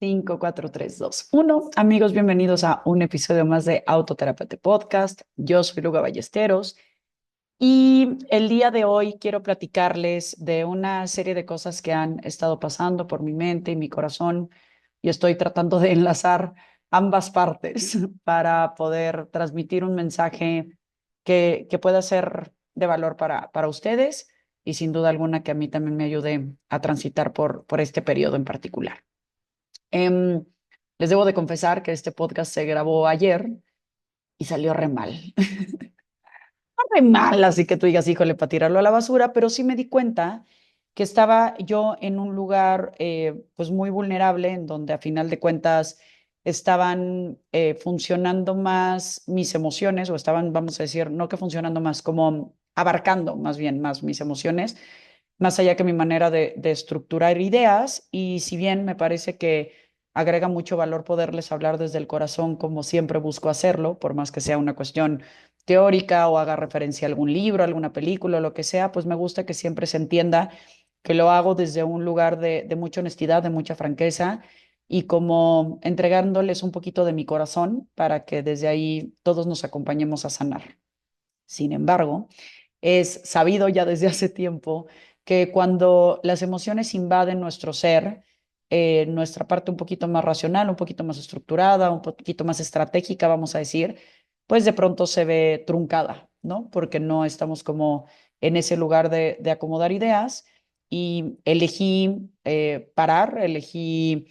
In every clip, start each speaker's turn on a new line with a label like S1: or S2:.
S1: 5, 4, 3, 2, 1. Amigos, bienvenidos a un episodio más de Autoterapeuta Podcast. Yo soy Luga Ballesteros y el día de hoy quiero platicarles de una serie de cosas que han estado pasando por mi mente y mi corazón y estoy tratando de enlazar ambas partes para poder transmitir un mensaje que pueda ser de valor para ustedes y sin duda alguna que a mí también me ayude a transitar por este periodo en particular. Em, Les debo de confesar que este podcast se grabó ayer y salió re mal. No re mal, así que tú digas, híjole, para tirarlo a la basura, pero sí me di cuenta que estaba yo en un lugar pues muy vulnerable, en donde a final de cuentas estaban funcionando más mis emociones, o estaban, vamos a decir, no que funcionando más, como abarcando más bien más mis emociones, más allá que mi manera de estructurar ideas. Y si bien me parece que agrega mucho valor poderles hablar desde el corazón, como siempre busco hacerlo, por más que sea una cuestión teórica o haga referencia a algún libro, alguna película o lo que sea, pues me gusta que siempre se entienda que lo hago desde un lugar de mucha honestidad, de mucha franqueza y como entregándoles un poquito de mi corazón para que desde ahí todos nos acompañemos a sanar. Sin embargo, es sabido ya desde hace tiempo que cuando las emociones invaden nuestro ser, nuestra parte un poquito más racional, un poquito más estructurada, un poquito más estratégica, vamos a decir, pues de pronto se ve truncada, ¿no? Porque no estamos como en ese lugar de acomodar ideas y elegí parar, elegí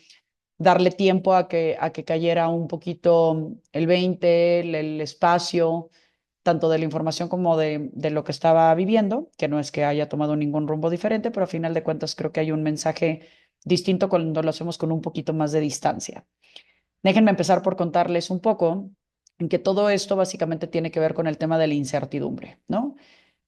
S1: darle tiempo a que cayera un poquito el 20, el espacio tanto de la información como de lo que estaba viviendo, que no es que haya tomado ningún rumbo diferente, pero a final de cuentas creo que hay un mensaje distinto cuando lo hacemos con un poquito más de distancia. Déjenme empezar por contarles un poco en que todo esto básicamente tiene que ver con el tema de la incertidumbre, ¿no?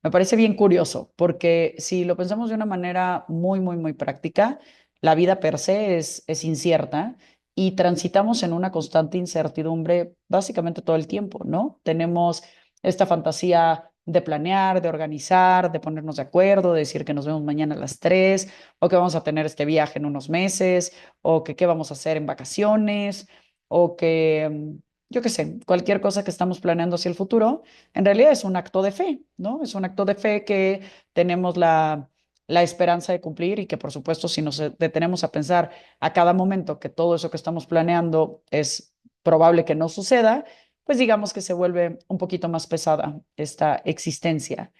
S1: Me parece bien curioso, porque si lo pensamos de una manera muy, muy, muy práctica, la vida per se es incierta y transitamos en una constante incertidumbre básicamente todo el tiempo, ¿no? Tenemos esta fantasía de planear, de organizar, de ponernos de acuerdo, de decir que nos vemos mañana a las 3 o que vamos a tener este viaje en unos meses o que qué vamos a hacer en vacaciones o que, yo qué sé, cualquier cosa que estamos planeando hacia el futuro en realidad es un acto de fe, ¿no? Es un acto de fe que tenemos la esperanza de cumplir y que, por supuesto, si nos detenemos a pensar a cada momento que todo eso que estamos planeando es probable que no suceda, pues digamos que se vuelve un poquito más pesada esta existencia.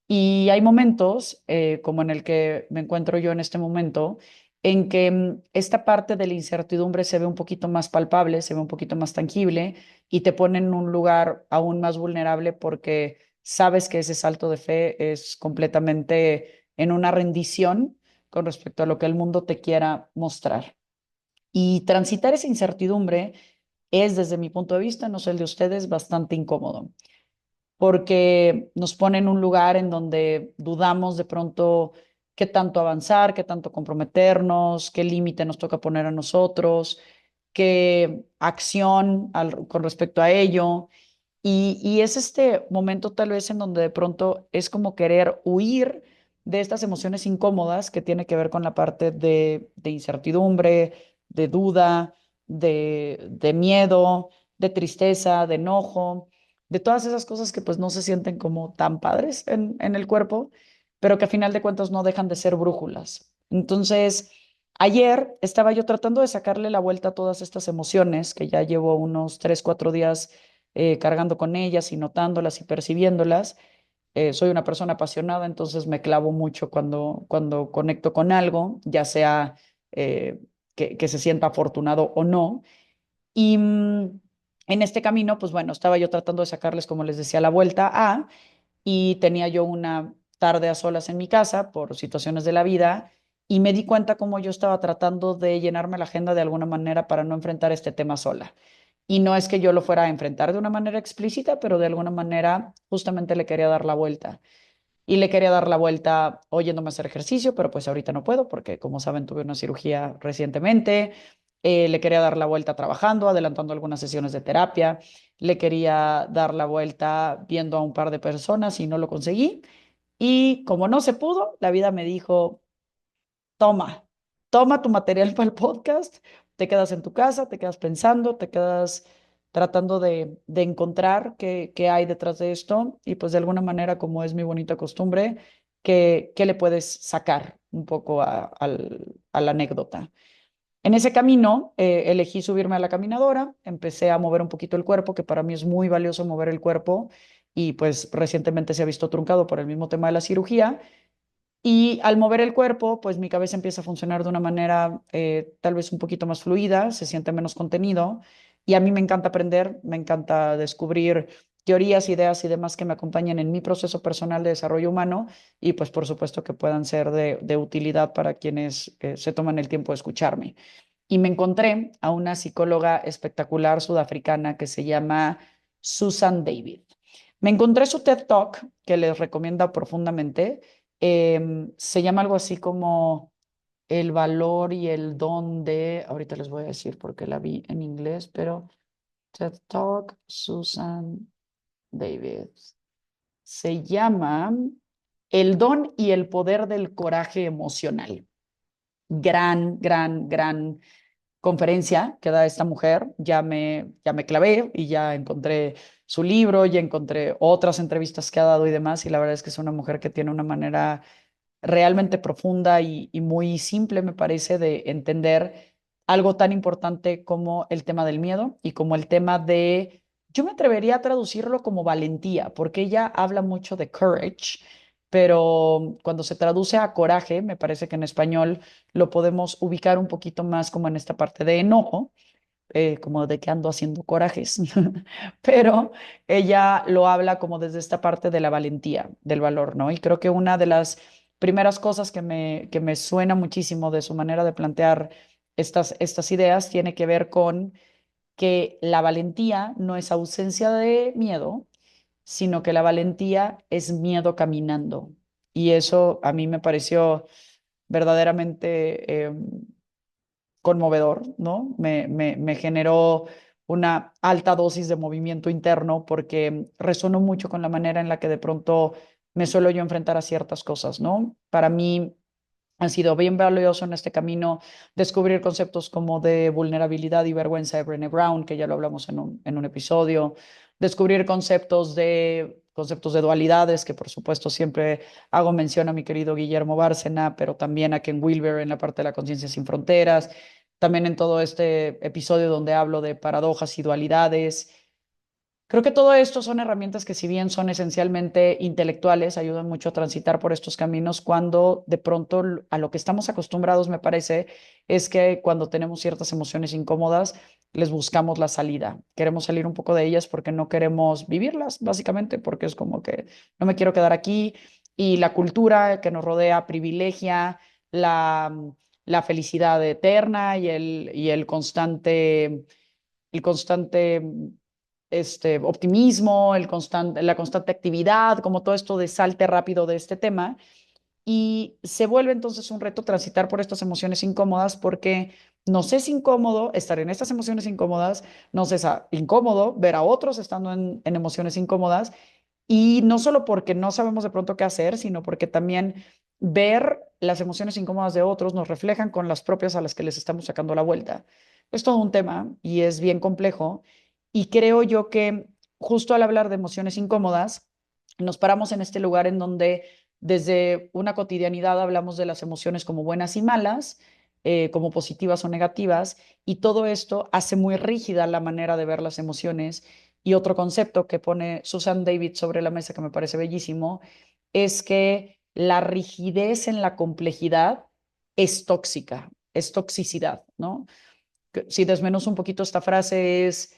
S1: Y hay momentos, como en el que me encuentro yo en este momento, en que esta parte de la incertidumbre se ve un poquito más palpable, se ve un poquito más tangible y te pone en un lugar aún más vulnerable porque sabes que ese salto de fe es completamente en una rendición con respecto a lo que el mundo te quiera mostrar. Y transitar esa incertidumbre es, desde mi punto de vista, no sé el de ustedes, bastante incómodo porque nos pone en un lugar en donde dudamos de pronto qué tanto avanzar, qué tanto comprometernos, qué límite nos toca poner a nosotros, qué acción con respecto a ello. Y es este momento tal vez en donde de pronto es como querer huir de estas emociones incómodas que tiene que ver con la parte de incertidumbre, de duda, de miedo, de tristeza, de enojo, de todas esas cosas que pues no se sienten como tan padres en el cuerpo, pero que a final de cuentas no dejan de ser brújulas. Entonces, ayer estaba yo tratando de sacarle la vuelta a todas estas emociones que ya llevo unos 3, 4 días cargando con ellas y notándolas y percibiéndolas. Soy una persona apasionada, entonces me clavo mucho cuando conecto con algo, ya sea eh, que se sienta afortunado o no. Y en este camino, pues bueno, estaba yo tratando de sacarles, como les decía, la vuelta a, y tenía yo una tarde a solas en mi casa por situaciones de la vida y me di cuenta cómo yo estaba tratando de llenarme la agenda de alguna manera para no enfrentar este tema sola. Y no es que yo lo fuera a enfrentar de una manera explícita, pero de alguna manera justamente le quería dar la vuelta. Y le quería dar la vuelta oyéndome hacer ejercicio, pero pues ahorita no puedo porque, como saben, tuve una cirugía recientemente. Le quería dar la vuelta trabajando, adelantando algunas sesiones de terapia. Le quería dar la vuelta viendo a un par de personas y no lo conseguí. Y como no se pudo, la vida me dijo, toma, toma tu material para el podcast, te quedas en tu casa, te quedas pensando, te quedas tratando de encontrar qué hay detrás de esto y pues de alguna manera, como es mi bonita costumbre, qué le puedes sacar un poco a la anécdota. En ese camino elegí subirme a la caminadora, empecé a mover un poquito el cuerpo, que para mí es muy valioso mover el cuerpo y pues recientemente se ha visto truncado por el mismo tema de la cirugía. Y al mover el cuerpo, pues mi cabeza empieza a funcionar de una manera tal vez un poquito más fluida, se siente menos contenido. Y a mí me encanta aprender, me encanta descubrir teorías, ideas y demás que me acompañen en mi proceso personal de desarrollo humano y pues por supuesto que puedan ser de utilidad para quienes se toman el tiempo de escucharme. Y me encontré a una psicóloga espectacular sudafricana que se llama Susan David. Me encontré su TED Talk, que les recomiendo profundamente. Se llama algo así como El valor y el don de, ahorita les voy a decir porque la vi en inglés, pero TED Talk, Susan David. Se llama El don y el poder del coraje emocional. Gran conferencia que da esta mujer. Ya me clavé y ya encontré su libro, ya encontré otras entrevistas que ha dado y demás, y la verdad es que es una mujer que tiene una manera realmente profunda y muy simple, me parece, de entender algo tan importante como el tema del miedo y como el tema de, yo me atrevería a traducirlo como valentía, porque ella habla mucho de courage, pero cuando se traduce a coraje, me parece que en español lo podemos ubicar un poquito más como en esta parte de enojo, como de que ando haciendo corajes, pero ella lo habla como desde esta parte de la valentía, del valor, ¿no? Y creo que una de las primeras cosas que me suena muchísimo de su manera de plantear estas ideas tiene que ver con que la valentía no es ausencia de miedo, sino que la valentía es miedo caminando. Y eso a mí me pareció verdaderamente conmovedor, ¿no? Me generó una alta dosis de movimiento interno porque resonó mucho con la manera en la que de pronto me suelo yo enfrentar a ciertas cosas, ¿no? Para mí ha sido bien valioso en este camino descubrir conceptos como de vulnerabilidad y vergüenza de Brené Brown, que ya lo hablamos en un episodio, descubrir conceptos de dualidades, que por supuesto siempre hago mención a mi querido Guillermo Bárcena, pero también a Ken Wilber en la parte de la conciencia sin fronteras, también en todo este episodio donde hablo de paradojas y dualidades. Creo que todo esto son herramientas que si bien son esencialmente intelectuales, ayudan mucho a transitar por estos caminos cuando de pronto a lo que estamos acostumbrados, me parece, es que cuando tenemos ciertas emociones incómodas, les buscamos la salida. Queremos salir un poco de ellas porque no queremos vivirlas, básicamente, porque es como que no me quiero quedar aquí y la cultura que nos rodea privilegia la felicidad eterna y el constante optimismo, la constante actividad, como todo esto de salte rápido de este tema. Y se vuelve entonces un reto transitar por estas emociones incómodas porque nos es incómodo estar en estas emociones incómodas, nos es incómodo ver a otros estando en emociones incómodas y no solo porque no sabemos de pronto qué hacer, sino porque también ver las emociones incómodas de otros nos reflejan con las propias a las que les estamos sacando la vuelta. Es todo un tema y es bien complejo. Y creo yo que justo al hablar de emociones incómodas, nos paramos en este lugar en donde desde una cotidianidad hablamos de las emociones como buenas y malas, como positivas o negativas, y todo esto hace muy rígida la manera de ver las emociones. Y otro concepto que pone Susan David sobre la mesa que me parece bellísimo es que la rigidez en la complejidad es tóxica, es toxicidad, ¿no? Si desmenuzo un poquito esta frase es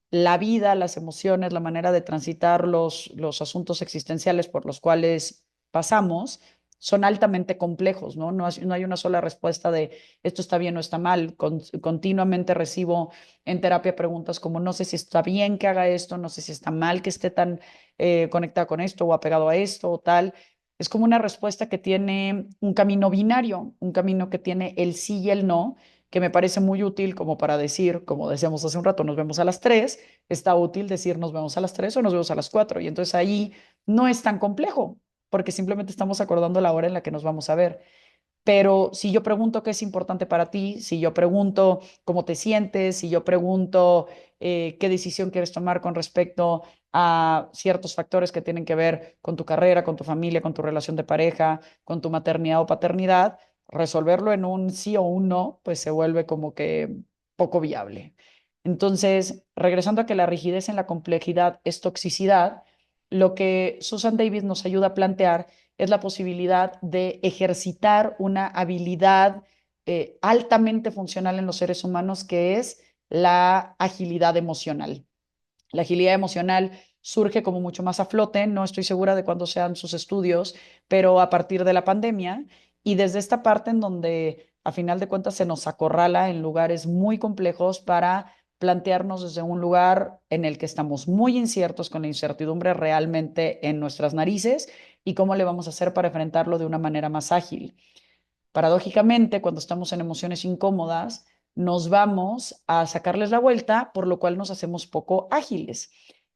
S1: la vida, las emociones, la manera de transitar los asuntos existenciales por los cuales pasamos son altamente complejos, ¿no? No hay una sola respuesta de esto está bien o está mal. Continuamente recibo en terapia preguntas como no sé si está bien que haga esto, no sé si está mal que esté tan conectada con esto o apegado a esto o tal. Es como una respuesta que tiene un camino binario, un camino que tiene el sí y el no, que me parece muy útil como para decir, como decíamos hace un rato, nos vemos a las 3, está útil decir nos vemos a las 3 o nos vemos a las 4. Y entonces ahí no es tan complejo, porque simplemente estamos acordando la hora en la que nos vamos a ver. Pero si yo pregunto qué es importante para ti, si yo pregunto cómo te sientes, si yo pregunto qué decisión quieres tomar con respecto a ciertos factores que tienen que ver con tu carrera, con tu familia, con tu relación de pareja, con tu maternidad o paternidad, resolverlo en un sí o un no, pues se vuelve como que poco viable. Entonces, regresando a que la rigidez en la complejidad es toxicidad, lo que Susan Davis nos ayuda a plantear es la posibilidad de ejercitar una habilidad altamente funcional en los seres humanos, que es la agilidad emocional. La agilidad emocional surge como mucho más a flote, no estoy segura de cuándo sean sus estudios, pero a partir de la pandemia y desde esta parte en donde a final de cuentas se nos acorrala en lugares muy complejos para plantearnos desde un lugar en el que estamos muy inciertos, con la incertidumbre realmente en nuestras narices y cómo le vamos a hacer para enfrentarlo de una manera más ágil. Paradójicamente, cuando estamos en emociones incómodas, nos vamos a sacarles la vuelta, por lo cual nos hacemos poco ágiles.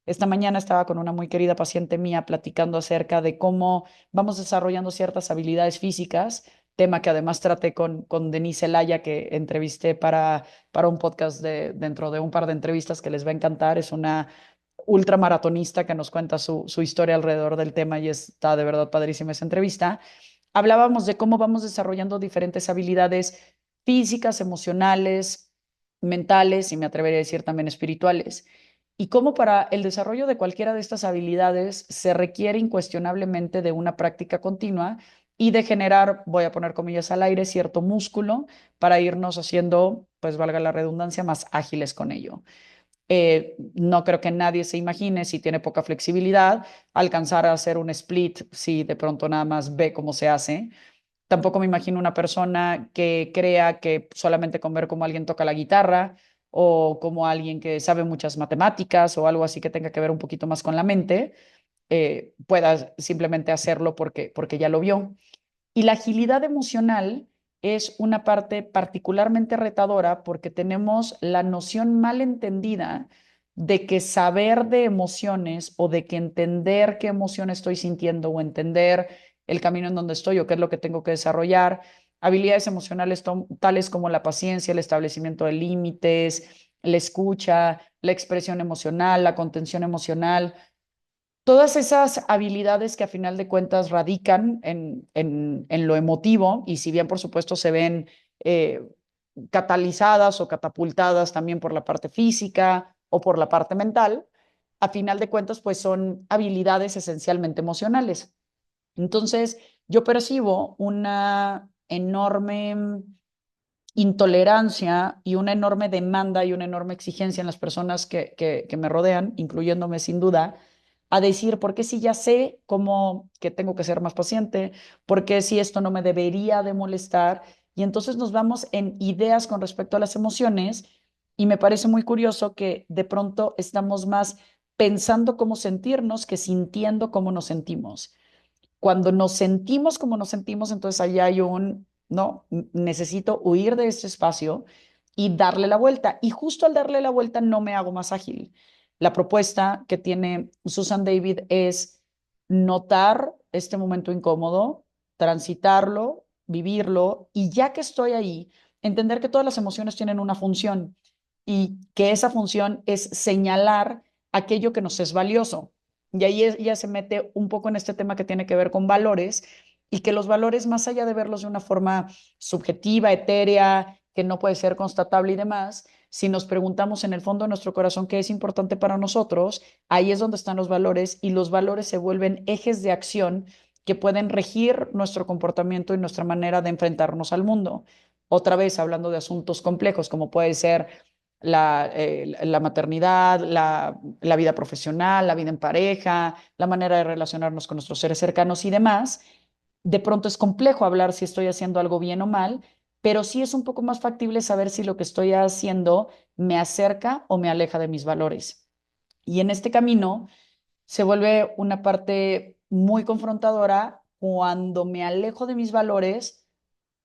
S1: Esta mañana estaba con una muy querida paciente mía platicando acerca de cómo vamos desarrollando ciertas habilidades físicas, tema que además traté con Denise Elaya, que entrevisté para un podcast dentro de un par de entrevistas que les va a encantar. Es una ultramaratonista que nos cuenta su historia alrededor del tema y está de verdad padrísima esa entrevista. Hablábamos de cómo vamos desarrollando diferentes habilidades físicas, emocionales, mentales y me atrevería a decir también espirituales. Y cómo para el desarrollo de cualquiera de estas habilidades se requiere incuestionablemente de una práctica continua y de generar, voy a poner comillas al aire, cierto músculo para irnos haciendo, pues valga la redundancia, más ágiles con ello. No creo que nadie se imagine, si tiene poca flexibilidad, alcanzar a hacer un split si de pronto nada más ve cómo se hace. Tampoco me imagino una persona que crea que solamente con ver cómo alguien toca la guitarra o como alguien que sabe muchas matemáticas o algo así que tenga que ver un poquito más con la mente, pueda simplemente hacerlo porque ya lo vio. Y la agilidad emocional es una parte particularmente retadora porque tenemos la noción mal entendida de que saber de emociones o de que entender qué emoción estoy sintiendo o entender el camino en donde estoy o qué es lo que tengo que desarrollar, habilidades emocionales tales como la paciencia, el establecimiento de límites, la escucha, la expresión emocional, la contención emocional, todas esas habilidades que a final de cuentas radican en lo emotivo y si bien por supuesto se ven eh, catalizadas o catapultadas también por la parte física o por la parte mental, a final de cuentas pues son habilidades esencialmente emocionales. Entonces yo percibo una enorme intolerancia y una enorme demanda y una enorme exigencia en las personas que me rodean, incluyéndome sin duda, a decir, ¿por qué si ya sé cómo que tengo que ser más paciente? ¿Por qué si esto no me debería de molestar? Y entonces nos vamos en ideas con respecto a las emociones y me parece muy curioso que de pronto estamos más pensando cómo sentirnos que sintiendo cómo nos sentimos. Cuando nos sentimos como nos sentimos, entonces allá hay no, necesito huir de este espacio y darle la vuelta. Y justo al darle la vuelta no me hago más ágil. La propuesta que tiene Susan David es notar este momento incómodo, transitarlo, vivirlo y ya que estoy ahí, entender que todas las emociones tienen una función y que esa función es señalar aquello que nos es valioso. Y ahí ella se mete un poco en este tema que tiene que ver con valores y que los valores, más allá de verlos de una forma subjetiva, etérea, que no puede ser constatable y demás, si nos preguntamos en el fondo de nuestro corazón qué es importante para nosotros, ahí es donde están los valores y los valores se vuelven ejes de acción que pueden regir nuestro comportamiento y nuestra manera de enfrentarnos al mundo. Otra vez hablando de asuntos complejos como puede ser la maternidad, la vida profesional, la vida en pareja, la manera de relacionarnos con nuestros seres cercanos y demás. De pronto es complejo hablar si estoy haciendo algo bien o mal, pero sí es un poco más factible saber si lo que estoy haciendo me acerca o me aleja de mis valores. Y en este camino se vuelve una parte muy confrontadora cuando me alejo de mis valores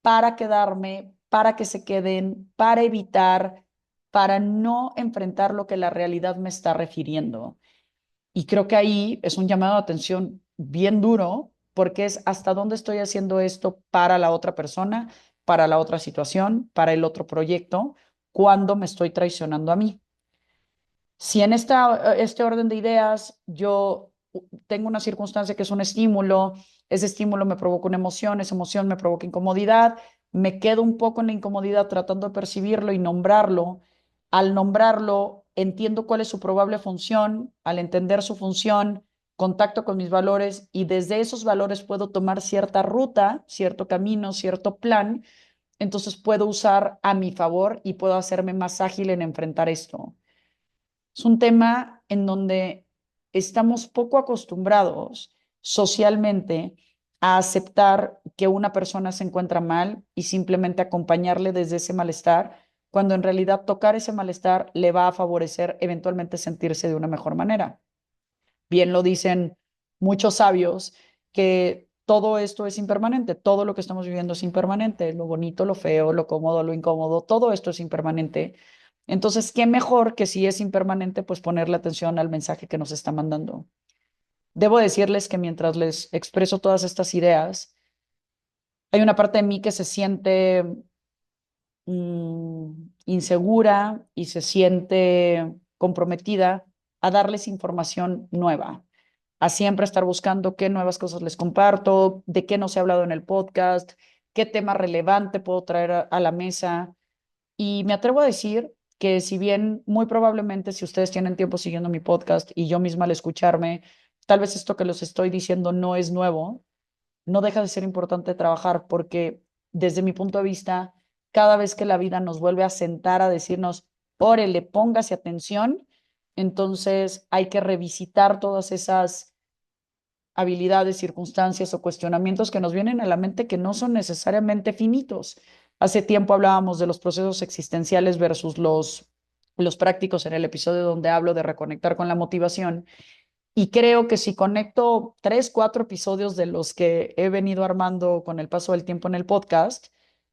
S1: para quedarme, para que se queden, para evitar, para no enfrentar lo que la realidad me está refiriendo. Y creo que ahí es un llamado de atención bien duro porque es hasta dónde estoy haciendo esto para la otra persona, para la otra situación, para el otro proyecto, cuando me estoy traicionando a mí. Si en este orden de ideas yo tengo una circunstancia que es un estímulo, ese estímulo me provoca una emoción, esa emoción me provoca incomodidad, me quedo un poco en la incomodidad tratando de percibirlo y nombrarlo. Al nombrarlo, entiendo cuál es su probable función, al entender su función, contacto con mis valores y desde esos valores puedo tomar cierta ruta, cierto camino, cierto plan, entonces puedo usar a mi favor y puedo hacerme más ágil en enfrentar esto. Es un tema en donde estamos poco acostumbrados socialmente a aceptar que una persona se encuentra mal y simplemente acompañarle desde ese malestar, cuando en realidad tocar ese malestar le va a favorecer eventualmente sentirse de una mejor manera. Bien lo dicen muchos sabios que todo esto es impermanente, todo lo que estamos viviendo es impermanente, lo bonito, lo feo, lo cómodo, lo incómodo, todo esto es impermanente. Entonces, ¿qué mejor que si es impermanente, pues ponerle atención al mensaje que nos está mandando? Debo decirles que mientras les expreso todas estas ideas, hay una parte de mí que se siente insegura y se siente comprometida a darles información nueva, a siempre estar buscando qué nuevas cosas les comparto, de qué no se ha hablado en el podcast, qué tema relevante puedo traer a la mesa. Y me atrevo a decir que si bien muy probablemente si ustedes tienen tiempo siguiendo mi podcast y yo misma al escucharme, tal vez esto que les estoy diciendo no es nuevo, no deja de ser importante trabajar porque desde mi punto de vista, cada vez que la vida nos vuelve a sentar a decirnos, órale, póngase atención, entonces hay que revisitar todas esas habilidades, circunstancias o cuestionamientos que nos vienen a la mente que no son necesariamente finitos. Hace tiempo hablábamos de los procesos existenciales versus los prácticos en el episodio donde hablo de reconectar con la motivación. Y creo que si conecto 3, 4 episodios de los que he venido armando con el paso del tiempo en el podcast,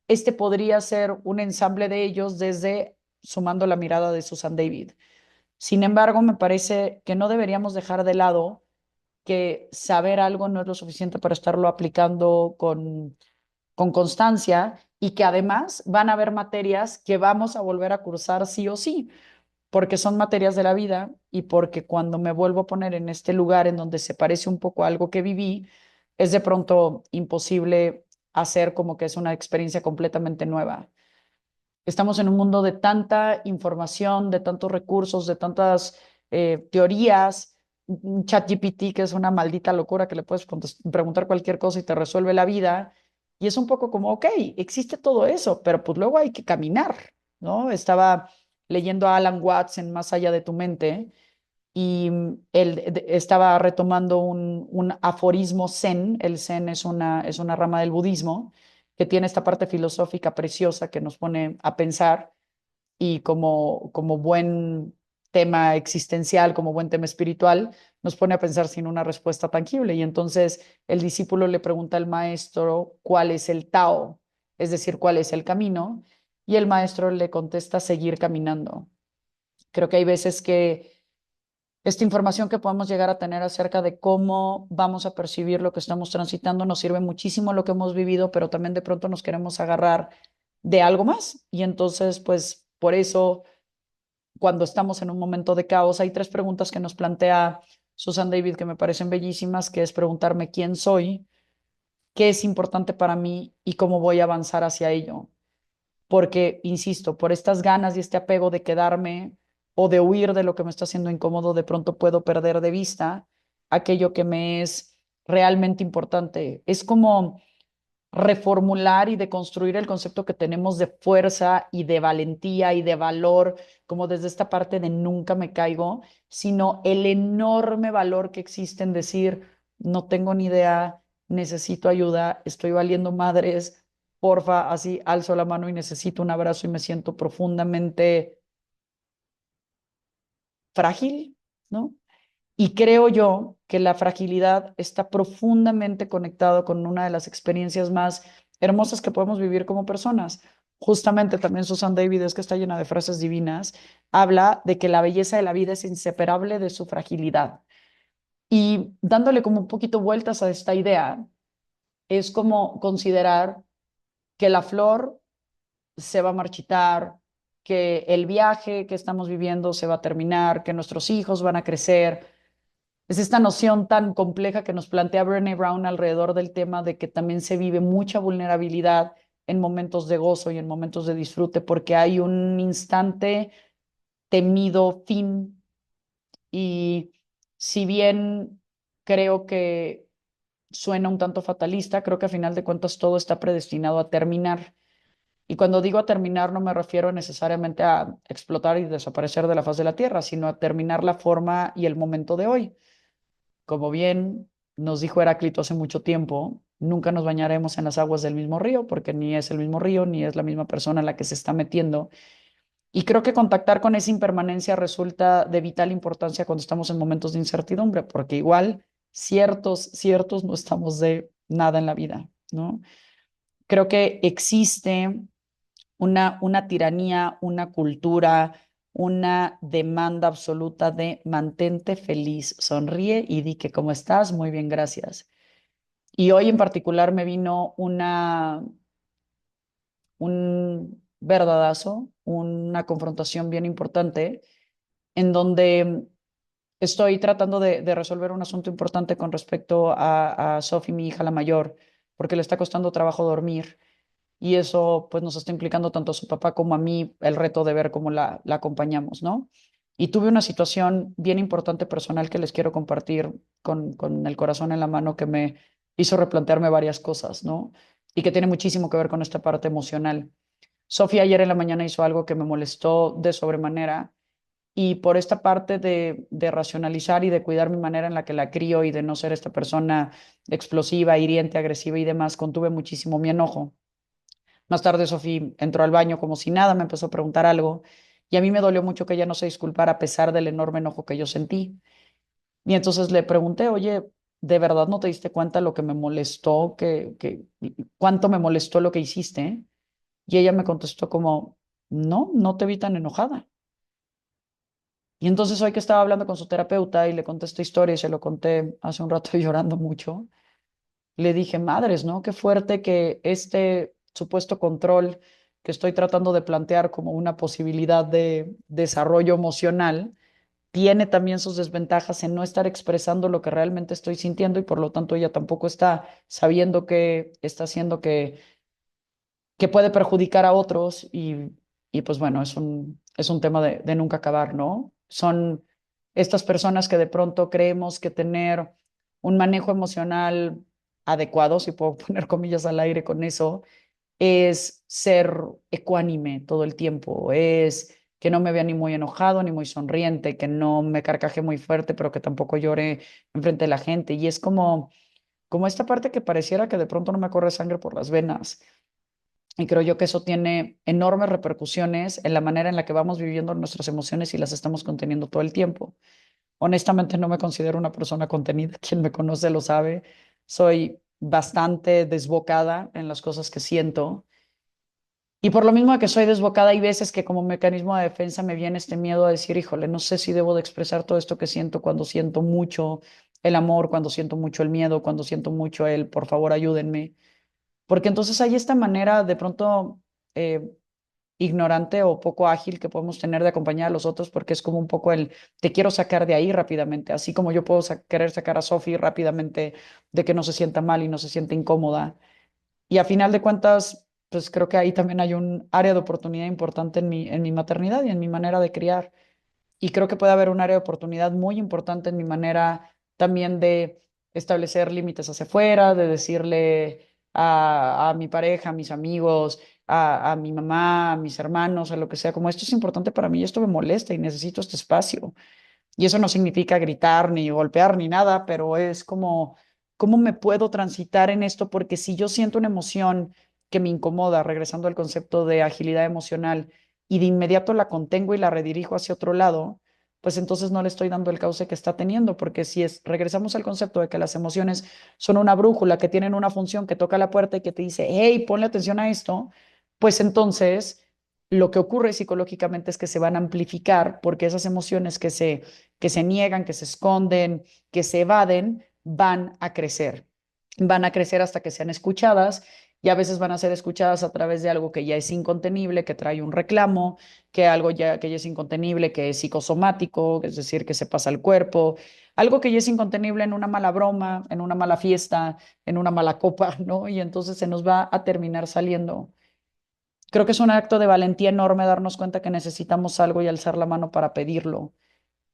S1: este podría ser un ensamble de ellos desde sumando la mirada de Susan David. Sin embargo, me parece que no deberíamos dejar de lado que saber algo no es lo suficiente para estarlo aplicando con constancia y que además van a haber materias que vamos a volver a cursar sí o sí, porque son materias de la vida y porque cuando me vuelvo a poner en este lugar en donde se parece un poco a algo que viví, es de pronto imposible hacer como que es una experiencia completamente nueva. Estamos en un mundo de tanta información, de tantos recursos, de tantas teorías. Un ChatGPT que es una maldita locura que le puedes preguntar cualquier cosa y te resuelve la vida. Y es un poco como, ok, existe todo eso, pero pues luego hay que caminar, ¿no? Estaba leyendo a Alan Watts en Más allá de tu mente y él estaba retomando un aforismo zen. El zen es una rama del budismo que tiene esta parte filosófica preciosa que nos pone a pensar y como buen tema existencial, como buen tema espiritual, nos pone a pensar sin una respuesta tangible. Y entonces el discípulo le pregunta al maestro cuál es el Tao, es decir, cuál es el camino, y el maestro le contesta seguir caminando. Creo que hay veces que esta información que podemos llegar a tener acerca de cómo vamos a percibir lo que estamos transitando nos sirve muchísimo lo que hemos vivido, pero también de pronto nos queremos agarrar de algo más. Y entonces, pues por eso, cuando estamos en un momento de caos, hay 3 preguntas que nos plantea Susan David que me parecen bellísimas, que es preguntarme quién soy, qué es importante para mí y cómo voy a avanzar hacia ello, porque, insisto, por estas ganas y este apego de quedarme o de huir de lo que me está haciendo incómodo, de pronto puedo perder de vista aquello que me es realmente importante. Es como reformular y deconstruir el concepto que tenemos de fuerza y de valentía y de valor, como desde esta parte de nunca me caigo, sino el enorme valor que existe en decir, no tengo ni idea, necesito ayuda, estoy valiendo madres, porfa, así alzo la mano y necesito un abrazo y me siento profundamente frágil, ¿no? Y creo yo que la fragilidad está profundamente conectado con una de las experiencias más hermosas que podemos vivir como personas. Justamente también Susan David, es que está llena de frases divinas, habla de que la belleza de la vida es inseparable de su fragilidad. Y dándole como un poquito vueltas a esta idea, es como considerar que la flor se va a marchitar, que el viaje que estamos viviendo se va a terminar, que nuestros hijos van a crecer. Es esta noción tan compleja que nos plantea Brené Brown alrededor del tema de que también se vive mucha vulnerabilidad en momentos de gozo y en momentos de disfrute, porque hay un instante temido fin. Y si bien creo que suena un tanto fatalista, creo que a final de cuentas todo está predestinado a terminar. Y cuando digo a terminar, no me refiero necesariamente a explotar y desaparecer de la faz de la Tierra, sino a terminar la forma y el momento de hoy. Como bien nos dijo Heráclito hace mucho tiempo, nunca nos bañaremos en las aguas del mismo río, porque ni es el mismo río, ni es la misma persona en la que se está metiendo. Y creo que contactar con esa impermanencia resulta de vital importancia cuando estamos en momentos de incertidumbre, porque igual ciertos no estamos de nada en la vida, ¿no? Creo que existe una tiranía, una cultura, una demanda absoluta de mantente feliz, sonríe y di que cómo estás, muy bien, gracias. Y hoy en particular me vino un verdadazo, una confrontación bien importante en donde estoy tratando de resolver un asunto importante con respecto a Sophie, mi hija la mayor, porque le está costando trabajo dormir y eso pues nos está implicando tanto a su papá como a mí el reto de ver cómo la acompañamos, ¿no? Y tuve una situación bien importante personal que les quiero compartir con el corazón en la mano que me hizo replantearme varias cosas, ¿no? Y que tiene muchísimo que ver con esta parte emocional. Sofía ayer en la mañana hizo algo que me molestó de sobremanera y por esta parte de racionalizar y de cuidar mi manera en la que la crío y de no ser esta persona explosiva, hiriente, agresiva y demás, contuve muchísimo mi enojo. Más tarde Sofía entró al baño como si nada, me empezó a preguntar algo y a mí me dolió mucho que ella no se disculpara a pesar del enorme enojo que yo sentí. Y entonces le pregunté, oye, ¿de verdad no te diste cuenta lo que me molestó, cuánto me molestó lo que hiciste? Y ella me contestó como, no, no te vi tan enojada. Y entonces hoy que estaba hablando con su terapeuta y le conté esta historia y se lo conté hace un rato llorando mucho, le dije, madres, ¿no? Qué fuerte que este supuesto control que estoy tratando de plantear como una posibilidad de desarrollo emocional tiene también sus desventajas en no estar expresando lo que realmente estoy sintiendo y por lo tanto ella tampoco está sabiendo que está haciendo que puede perjudicar a otros y pues bueno, es un tema de nunca acabar, ¿no? Son estas personas que de pronto creemos que tener un manejo emocional adecuado, si puedo poner comillas al aire con eso, es ser ecuánime todo el tiempo, es que no me vea ni muy enojado ni muy sonriente, que no me carcaje muy fuerte, pero que tampoco llore enfrente de la gente. Y es como esta parte que pareciera que de pronto no me corre sangre por las venas. Y creo yo que eso tiene enormes repercusiones en la manera en la que vamos viviendo nuestras emociones y las estamos conteniendo todo el tiempo. Honestamente, no me considero una persona contenida. Quien me conoce lo sabe. Soy bastante desbocada en las cosas que siento. Y por lo mismo de que soy desbocada, hay veces que como mecanismo de defensa me viene este miedo a decir, híjole, no sé si debo de expresar todo esto que siento cuando siento mucho el amor, cuando siento mucho el miedo, cuando siento mucho el, por favor, ayúdenme. Porque entonces hay esta manera de pronto eh, ignorante o poco ágil que podemos tener de acompañar a los otros, porque es como un poco el te quiero sacar de ahí rápidamente, así como yo puedo querer sacar a Sophie rápidamente de que no se sienta mal y no se sienta incómoda. Y a final de cuentas, pues creo que ahí también hay un área de oportunidad importante en mi maternidad y en mi manera de criar. Y creo que puede haber un área de oportunidad muy importante en mi manera también de establecer límites hacia afuera, de decirle a mi pareja, a mis amigos, a mi mamá, a mis hermanos, a lo que sea, como esto es importante para mí, esto me molesta y necesito este espacio. Y eso no significa gritar ni golpear ni nada, pero es como, ¿cómo me puedo transitar en esto? Porque si yo siento una emoción que me incomoda, regresando al concepto de agilidad emocional, y de inmediato la contengo y la redirijo hacia otro lado, pues entonces no le estoy dando el cauce que está teniendo, porque si es, regresamos al concepto de que las emociones son una brújula, que tienen una función que toca la puerta y que te dice, hey, ponle atención a esto, pues entonces lo que ocurre psicológicamente es que se van a amplificar porque esas emociones que se niegan, que se esconden, que se evaden, van a crecer. Van a crecer hasta que sean escuchadas y a veces van a ser escuchadas a través de algo que ya es incontenible, que trae un reclamo, que algo ya, que ya es incontenible, que es psicosomático, es decir, que se pasa al cuerpo, algo que ya es incontenible en una mala broma, en una mala fiesta, en una mala copa, ¿no? Y entonces se nos va a terminar saliendo. Creo que es un acto de valentía enorme darnos cuenta que necesitamos algo y alzar la mano para pedirlo.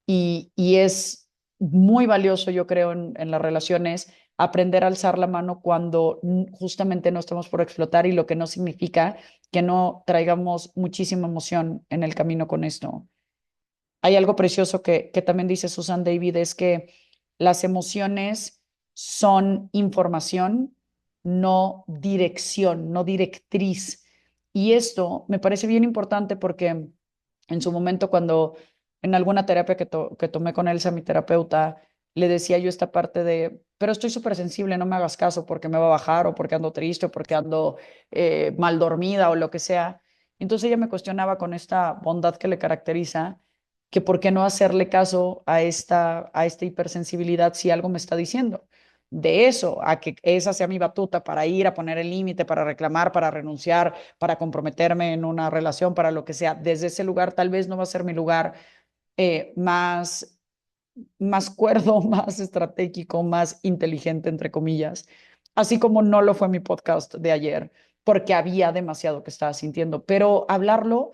S1: Y es muy valioso, yo creo, en las relaciones, aprender a alzar la mano cuando justamente no estamos por explotar y lo que no significa que no traigamos muchísima emoción en el camino con esto. Hay algo precioso que también dice Susan David, es que las emociones son información, no dirección, no directriz. Y esto me parece bien importante porque en su momento cuando en alguna terapia que tomé con Elsa, mi terapeuta, le decía yo esta parte de, pero estoy súper sensible, no me hagas caso porque me va a bajar o porque ando triste o porque ando mal dormida o lo que sea. Entonces ella me cuestionaba con esta bondad que le caracteriza que por qué no hacerle caso a esta hipersensibilidad si algo me está diciendo. De eso, a que esa sea mi batuta para ir a poner el límite, para reclamar, para renunciar, para comprometerme en una relación, para lo que sea. Desde ese lugar tal vez no va a ser mi lugar más, más cuerdo, más estratégico, más inteligente, entre comillas. Así como no lo fue mi podcast de ayer, porque había demasiado que estaba sintiendo. Pero hablarlo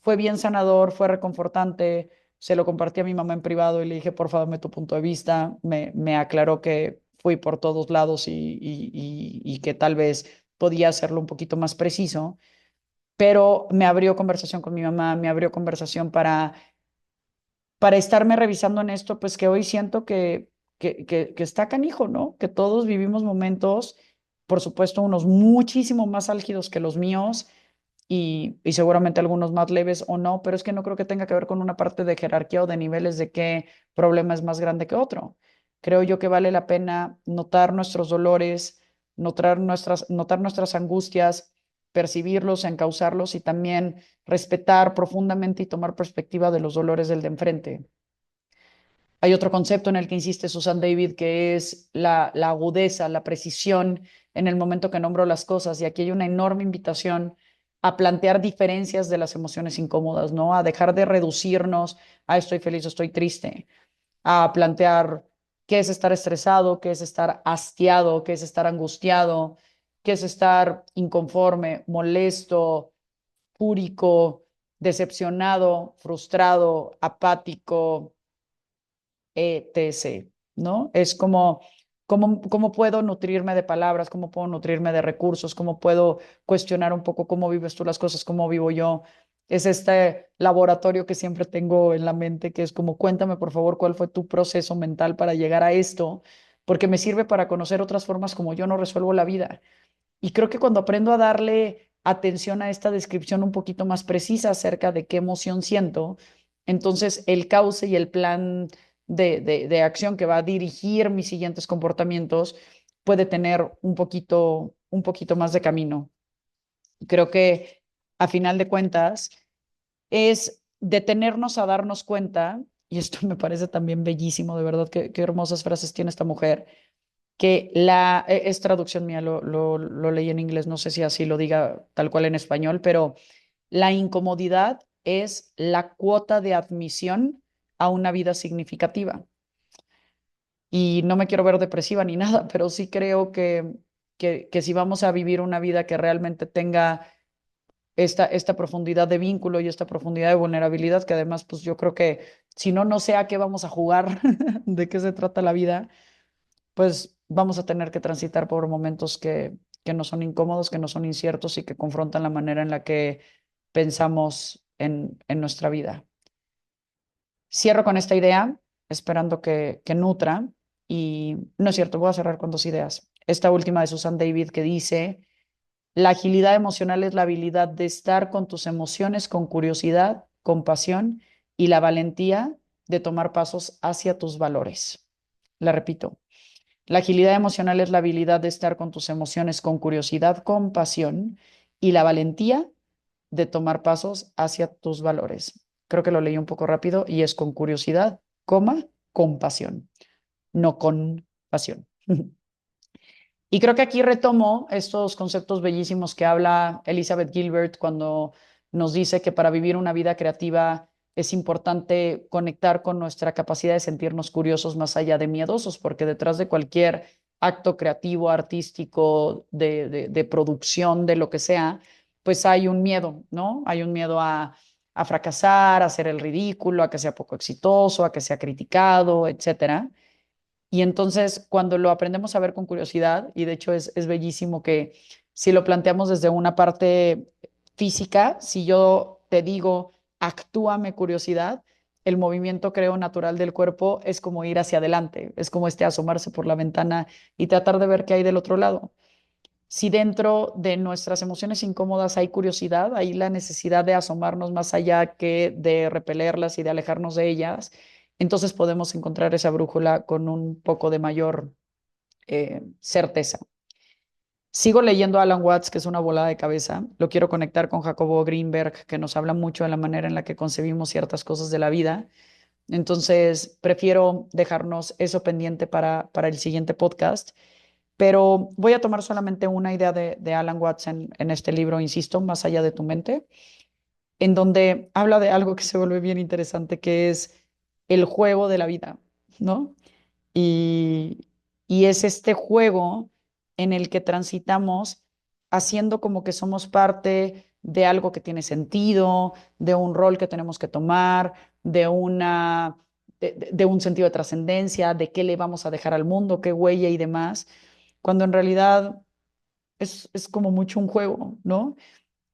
S1: fue bien sanador, fue reconfortante. Se lo compartí a mi mamá en privado y le dije, por favor, dame tu punto de vista. Me aclaró que fui por todos lados y que tal vez podía hacerlo un poquito más preciso, pero me abrió conversación con mi mamá, me abrió conversación para estarme revisando en esto, pues que hoy siento que está canijo, ¿no? Que todos vivimos momentos, por supuesto, unos muchísimo más álgidos que los míos y seguramente algunos más leves o no, pero es que no creo que tenga que ver con una parte de jerarquía o de niveles de qué problema es más grande que otro. Creo yo que vale la pena notar nuestros dolores, notar nuestras angustias, percibirlos, encauzarlos y también respetar profundamente y tomar perspectiva de los dolores del de enfrente. Hay otro concepto en el que insiste Susan David, que es la agudeza, la precisión en el momento que nombro las cosas. Y aquí hay una enorme invitación a plantear diferencias de las emociones incómodas, ¿no? A dejar de reducirnos a estoy feliz o estoy triste, a plantear qué es estar estresado, qué es estar hastiado, qué es estar angustiado, qué es estar inconforme, molesto, fúrico, decepcionado, frustrado, apático, etc., ¿no? Es como, cómo puedo nutrirme de palabras, cómo puedo nutrirme de recursos, cómo puedo cuestionar un poco cómo vives tú las cosas, cómo vivo yo. Es este laboratorio que siempre tengo en la mente, que es como, cuéntame por favor cuál fue tu proceso mental para llegar a esto, porque me sirve para conocer otras formas como yo no resuelvo la vida. Y creo que cuando aprendo a darle atención a esta descripción un poquito más precisa acerca de qué emoción siento, entonces el cauce y el plan de acción que va a dirigir mis siguientes comportamientos puede tener un poquito más de camino. Creo que a final de cuentas es detenernos a darnos cuenta, y esto me parece también bellísimo, de verdad, qué hermosas frases tiene esta mujer, que es traducción mía, lo leí en inglés, no sé si así lo diga tal cual en español, pero la incomodidad es la cuota de admisión a una vida significativa. Y no me quiero ver depresiva ni nada, pero sí creo que si vamos a vivir una vida que realmente tenga esta profundidad de vínculo y esta profundidad de vulnerabilidad, que además, pues yo creo que si no, no sé a qué vamos a jugar, de qué se trata la vida, pues vamos a tener que transitar por momentos que no son incómodos, que no son inciertos y que confrontan la manera en la que pensamos en nuestra vida. Cierro con esta idea, esperando que nutra, y no es cierto, voy a cerrar con dos ideas. Esta última de Susan David que dice, la agilidad emocional es la habilidad de estar con tus emociones con curiosidad, compasión y la valentía de tomar pasos hacia tus valores. La repito. La agilidad emocional es la habilidad de estar con tus emociones con curiosidad, compasión y la valentía de tomar pasos hacia tus valores. Creo que lo leí un poco rápido y es con curiosidad, coma, con pasión, no con pasión. Y creo que aquí retomo estos conceptos bellísimos que habla Elizabeth Gilbert cuando nos dice que para vivir una vida creativa es importante conectar con nuestra capacidad de sentirnos curiosos más allá de miedosos, porque detrás de cualquier acto creativo, artístico, de producción, de lo que sea, pues hay un miedo, ¿no? Hay un miedo a fracasar, a hacer el ridículo, a que sea poco exitoso, a que sea criticado, etcétera. Y entonces, cuando lo aprendemos a ver con curiosidad, y de hecho es bellísimo que si lo planteamos desde una parte física, si yo te digo, actúame curiosidad, el movimiento, creo, natural del cuerpo es como ir hacia adelante, es como asomarse por la ventana y tratar de ver qué hay del otro lado. Si dentro de nuestras emociones incómodas hay curiosidad, hay la necesidad de asomarnos más allá que de repelerlas y de alejarnos de ellas, entonces podemos encontrar esa brújula con un poco de mayor certeza. Sigo leyendo a Alan Watts, que es una volada de cabeza. Lo quiero conectar con Jacobo Greenberg, que nos habla mucho de la manera en la que concebimos ciertas cosas de la vida. Entonces, prefiero dejarnos eso pendiente para el siguiente podcast, pero voy a tomar solamente una idea de Alan Watts en este libro, insisto, Más allá de tu mente, en donde habla de algo que se vuelve bien interesante, que es el juego de la vida, ¿no? Y, y es este juego en el que transitamos haciendo como que somos parte de algo que tiene sentido, de un rol que tenemos que tomar, de un sentido de trascendencia, de qué le vamos a dejar al mundo, qué huella y demás, cuando en realidad es como mucho un juego, ¿no?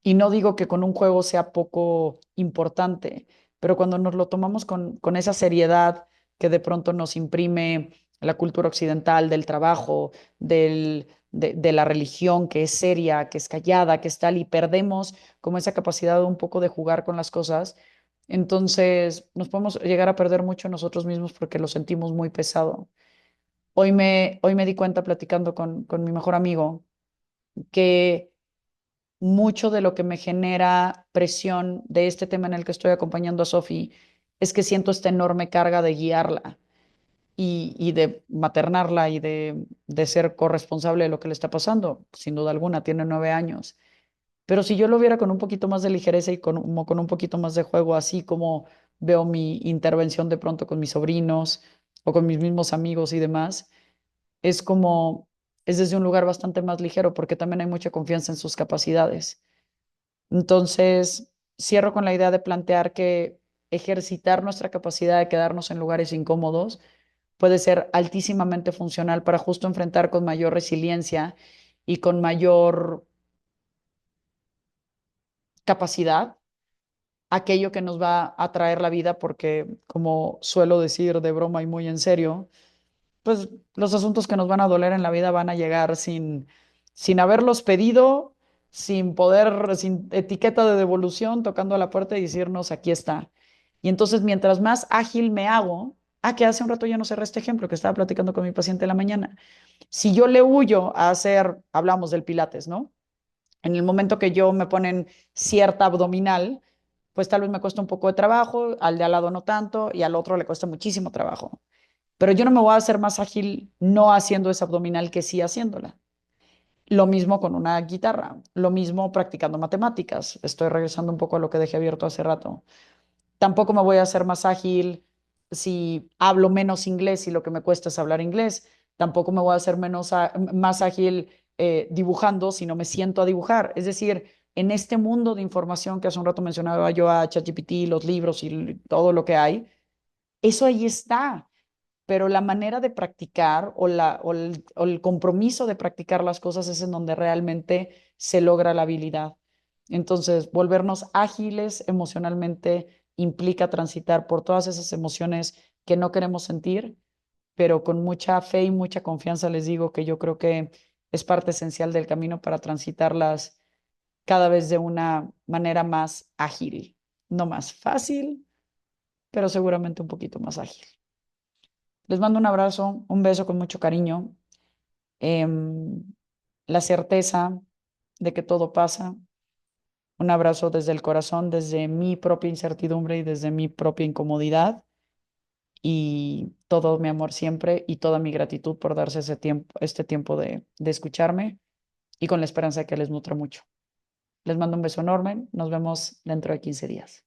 S1: Y no digo que con un juego sea poco importante, pero cuando nos lo tomamos con esa seriedad que de pronto nos imprime la cultura occidental del trabajo, de la religión, que es seria, que es callada, que es tal, y perdemos como esa capacidad un poco de jugar con las cosas, entonces nos podemos llegar a perder mucho nosotros mismos porque lo sentimos muy pesado. Hoy me di cuenta platicando con mi mejor amigo que mucho de lo que me genera presión de este tema en el que estoy acompañando a Sofi es que siento esta enorme carga de guiarla y de maternarla y de ser corresponsable de lo que le está pasando. Sin duda alguna, tiene 9 años. Pero si yo lo viera con un poquito más de ligereza y con un poquito más de juego, así como veo mi intervención de pronto con mis sobrinos o con mis mismos amigos y demás, es como, es desde un lugar bastante más ligero porque también hay mucha confianza en sus capacidades. Entonces, cierro con la idea de plantear que ejercitar nuestra capacidad de quedarnos en lugares incómodos puede ser altísimamente funcional para justo enfrentar con mayor resiliencia y con mayor capacidad aquello que nos va a traer la vida, porque como suelo decir de broma y muy en serio, pues los asuntos que nos van a doler en la vida van a llegar sin haberlos pedido, sin poder, sin etiqueta de devolución, tocando a la puerta y decirnos, aquí está. Y entonces, mientras más ágil me hago, que hace un rato ya no cerré este ejemplo que estaba platicando con mi paciente en la mañana. Si yo le huyo a hacer, hablamos del pilates, ¿no? En el momento que yo me ponen cierta abdominal, pues tal vez me cuesta un poco de trabajo, al de al lado no tanto, y al otro le cuesta muchísimo trabajo. Pero yo no me voy a hacer más ágil no haciendo esa abdominal que sí haciéndola. Lo mismo con una guitarra, lo mismo practicando matemáticas. Estoy regresando un poco a lo que dejé abierto hace rato. Tampoco me voy a hacer más ágil si hablo menos inglés y lo que me cuesta es hablar inglés. Tampoco me voy a hacer más ágil dibujando si no me siento a dibujar. Es decir, en este mundo de información que hace un rato mencionaba yo a ChatGPT, los libros y todo lo que hay, eso ahí está, pero la manera de practicar o el compromiso de practicar las cosas es en donde realmente se logra la habilidad. Entonces, volvernos ágiles emocionalmente implica transitar por todas esas emociones que no queremos sentir, pero con mucha fe y mucha confianza les digo que yo creo que es parte esencial del camino para transitarlas cada vez de una manera más ágil, no más fácil, pero seguramente un poquito más ágil. Les mando un abrazo, un beso con mucho cariño, em, la certeza de que todo pasa, Un abrazo desde el corazón, desde mi propia incertidumbre y desde mi propia incomodidad y todo mi amor siempre y toda mi gratitud por darse ese tiempo, este tiempo de escucharme y con la esperanza de que les nutra mucho. Les mando un beso enorme. Nos vemos dentro de 15 días.